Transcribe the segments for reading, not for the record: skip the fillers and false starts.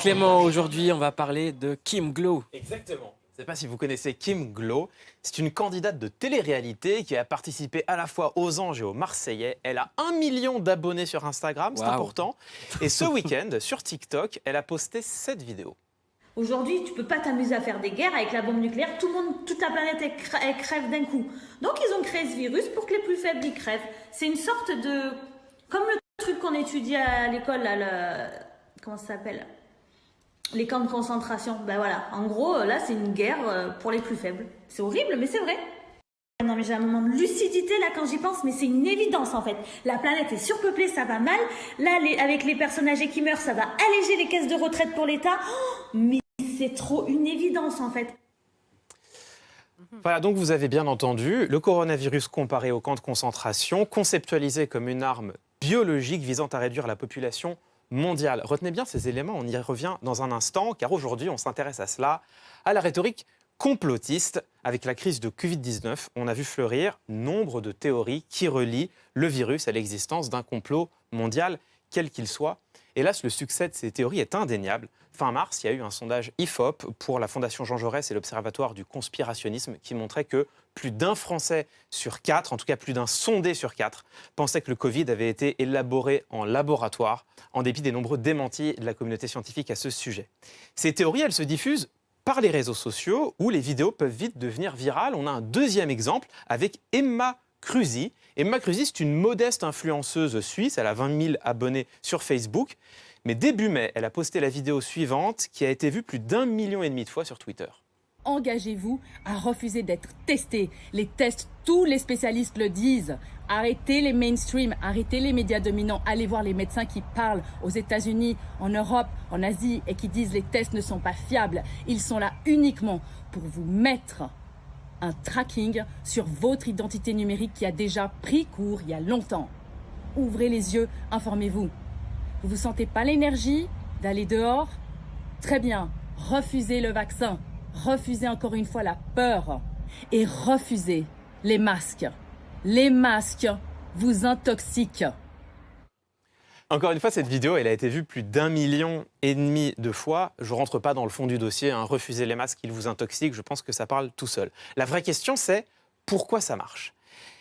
Clément, aujourd'hui, on va parler de Kim Glow. Exactement. Je ne sais pas si vous connaissez Kim Glow. C'est une candidate de télé-réalité qui a participé à la fois aux Anges et aux Marseillais. Elle a 1 million d'abonnés sur Instagram, c'est Waouh. important. Et ce week-end, sur TikTok, elle a posté cette vidéo. Aujourd'hui, tu peux pas t'amuser à faire des guerres avec la bombe nucléaire. Tout le monde, toute la planète, elle crève d'un coup. Donc, ils ont créé ce virus pour que les plus faibles y crèvent. C'est une sorte de... Comme le truc qu'on étudie à l'école, là, comment ça s'appelle? Les camps de concentration. Ben voilà. En gros, là, c'est une guerre pour les plus faibles. C'est horrible, mais c'est vrai. Non, mais j'ai un moment de lucidité, là, quand j'y pense, mais c'est une évidence, en fait. La planète est surpeuplée, ça va mal. Là, avec les personnes âgées qui meurent, ça va alléger les caisses de retraite pour l'État. Oh, mais c'est trop une évidence, en fait. Voilà, donc vous avez bien entendu, le coronavirus comparé au camp de concentration, conceptualisé comme une arme biologique visant à réduire la population mondiale. Retenez bien ces éléments, on y revient dans un instant, car aujourd'hui, on s'intéresse à cela, à la rhétorique complotiste. Avec la crise de Covid-19, on a vu fleurir nombre de théories qui relient le virus à l'existence d'un complot mondial, quel qu'il soit. Hélas, le succès de ces théories est indéniable. Fin mars, il y a eu un sondage IFOP pour la Fondation Jean Jaurès et l'Observatoire du conspirationnisme qui montrait que plus d'un Français sur 4, en tout cas plus d'un sondé sur 4, pensait que le Covid avait été élaboré en laboratoire, en dépit des nombreux démentis de la communauté scientifique à ce sujet. Ces théories, elles se diffusent par les réseaux sociaux où les vidéos peuvent vite devenir virales. On a un deuxième exemple avec Emma Cruzy. Emma Cruzy, c'est une modeste influenceuse suisse. Elle a 20 000 abonnés sur Facebook. Mais début mai, elle a posté la vidéo suivante qui a été vue plus d'1,5 million de fois sur Twitter. Engagez-vous à refuser d'être testé. Les tests, tous les spécialistes le disent. Arrêtez les mainstream, arrêtez les médias dominants. Allez voir les médecins qui parlent aux États-Unis, en Europe, en Asie et qui disent les tests ne sont pas fiables. Ils sont là uniquement pour vous mettre un tracking sur votre identité numérique qui a déjà pris cours il y a longtemps. Ouvrez les yeux, informez-vous. Vous ne sentez pas l'énergie d'aller dehors? Très bien, refusez le vaccin. Refusez encore une fois la peur et refusez les masques. Les masques vous intoxiquent. Encore une fois, cette vidéo, elle a été vue plus d'1,5 million de fois. Je ne rentre pas dans le fond du dossier, hein. Refusez les masques, ils vous intoxiquent. Je pense que ça parle tout seul. La vraie question, c'est pourquoi ça marche ?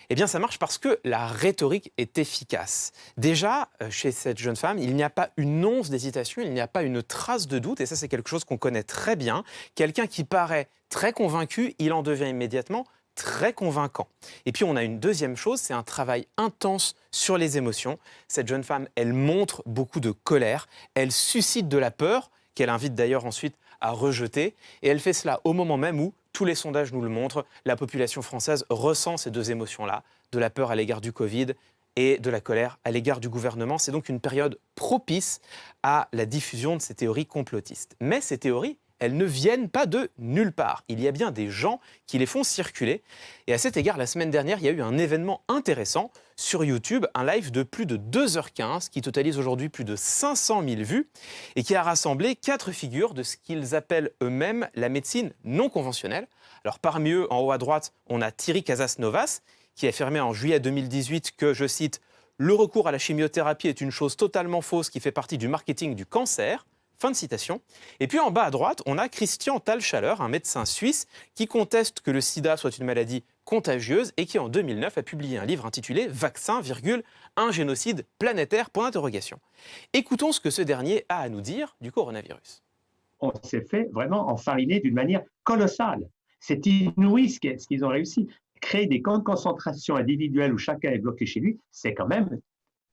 Eh bien, ça marche parce que la rhétorique est efficace. Déjà, chez cette jeune femme, il n'y a pas une once d'hésitation, il n'y a pas une trace de doute. Et ça, c'est quelque chose qu'on connaît très bien. Quelqu'un qui paraît très convaincu, il en devient immédiatement très convaincant. Et puis, on a une deuxième chose, c'est un travail intense sur les émotions. Cette jeune femme, elle montre beaucoup de colère, elle suscite de la peur, qu'elle invite d'ailleurs ensuite à rejeter. Et elle fait cela au moment même où, tous les sondages nous le montrent, la population française ressent ces deux émotions-là, de la peur à l'égard du Covid et de la colère à l'égard du gouvernement. C'est donc une période propice à la diffusion de ces théories complotistes. Mais ces théories, elles ne viennent pas de nulle part. Il y a bien des gens qui les font circuler. Et à cet égard, la semaine dernière, il y a eu un événement intéressant sur YouTube, un live de plus de 2h15 qui totalise aujourd'hui plus de 500 000 vues et qui a rassemblé 4 figures de ce qu'ils appellent eux-mêmes la médecine non conventionnelle. Alors parmi eux, en haut à droite, on a Thierry Casasnovas qui a affirmé en juillet 2018 que, je cite, « Le recours à la chimiothérapie est une chose totalement fausse qui fait partie du marketing du cancer ». Fin de citation. Et puis en bas à droite, on a Christian Thalschaller, un médecin suisse qui conteste que le sida soit une maladie contagieuse et qui en 2009 a publié un livre intitulé « Vaccin, un génocide planétaire ». Écoutons ce que ce dernier a à nous dire du coronavirus. On s'est fait vraiment enfariner d'une manière colossale. C'est inouï ce qu'ils ont réussi. Créer des camps de concentration individuels où chacun est bloqué chez lui, c'est quand même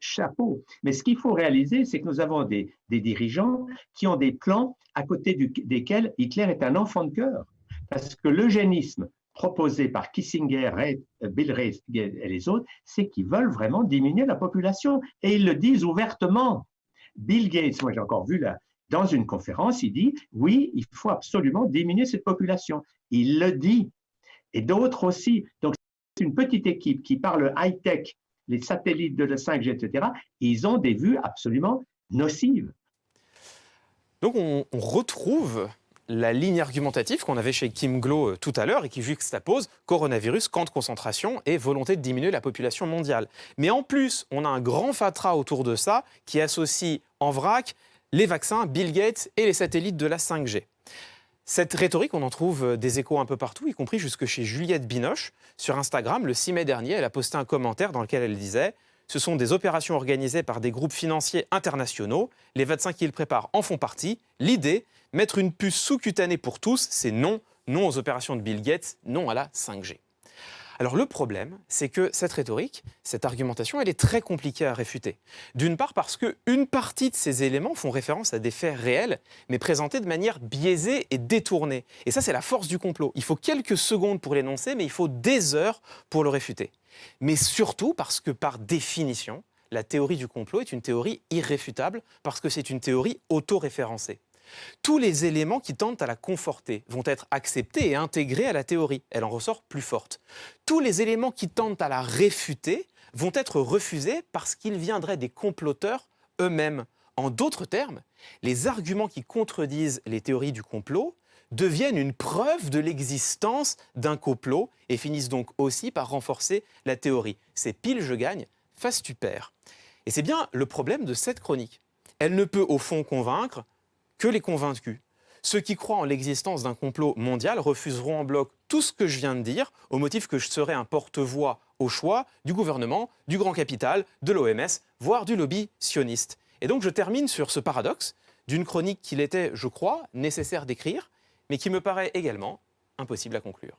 chapeau. Mais ce qu'il faut réaliser, c'est que nous avons des dirigeants qui ont des plans à côté desquels Hitler est un enfant de cœur. Parce que l'eugénisme proposé par Kissinger, Bill Gates et les autres, c'est qu'ils veulent vraiment diminuer la population. Et ils le disent ouvertement. Bill Gates, moi j'ai encore vu là, dans une conférence, il dit « Oui, il faut absolument diminuer cette population ». Il le dit. Et d'autres aussi. Donc, c'est une petite équipe qui parle high-tech, les satellites de la 5G, etc. Ils ont des vues absolument nocives. Donc, on retrouve la ligne argumentative qu'on avait chez Kim Glow tout à l'heure et qui juxtapose coronavirus, camp de concentration et volonté de diminuer la population mondiale. Mais en plus, on a un grand fatras autour de ça qui associe en vrac les vaccins, Bill Gates et les satellites de la 5G. Cette rhétorique, on en trouve des échos un peu partout, y compris jusque chez Juliette Binoche. Sur Instagram, le 6 mai dernier, elle a posté un commentaire dans lequel elle disait « Ce sont des opérations organisées par des groupes financiers internationaux. Les vaccins qu'ils préparent en font partie. L'idée, mettre une puce sous-cutanée pour tous, c'est non. Non aux opérations de Bill Gates, non à la 5G. » Alors le problème, c'est que cette rhétorique, cette argumentation, elle est très compliquée à réfuter. D'une part parce qu'une partie de ces éléments font référence à des faits réels, mais présentés de manière biaisée et détournée. Et ça, c'est la force du complot. Il faut quelques secondes pour l'énoncer, mais il faut des heures pour le réfuter. Mais surtout parce que, par définition, la théorie du complot est une théorie irréfutable, parce que c'est une théorie auto-référencée. Tous les éléments qui tentent à la conforter vont être acceptés et intégrés à la théorie. Elle en ressort plus forte. Tous les éléments qui tentent à la réfuter vont être refusés parce qu'ils viendraient des comploteurs eux-mêmes. En d'autres termes, les arguments qui contredisent les théories du complot deviennent une preuve de l'existence d'un complot et finissent donc aussi par renforcer la théorie. C'est pile je gagne, face tu perds. Et c'est bien le problème de cette chronique. Elle ne peut au fond convaincre que les convaincus. Ceux qui croient en l'existence d'un complot mondial refuseront en bloc tout ce que je viens de dire au motif que je serai un porte-voix au choix du gouvernement, du grand capital, de l'OMS, voire du lobby sioniste. Et donc je termine sur ce paradoxe d'une chronique qu'il était, je crois, nécessaire d'écrire, mais qui me paraît également impossible à conclure.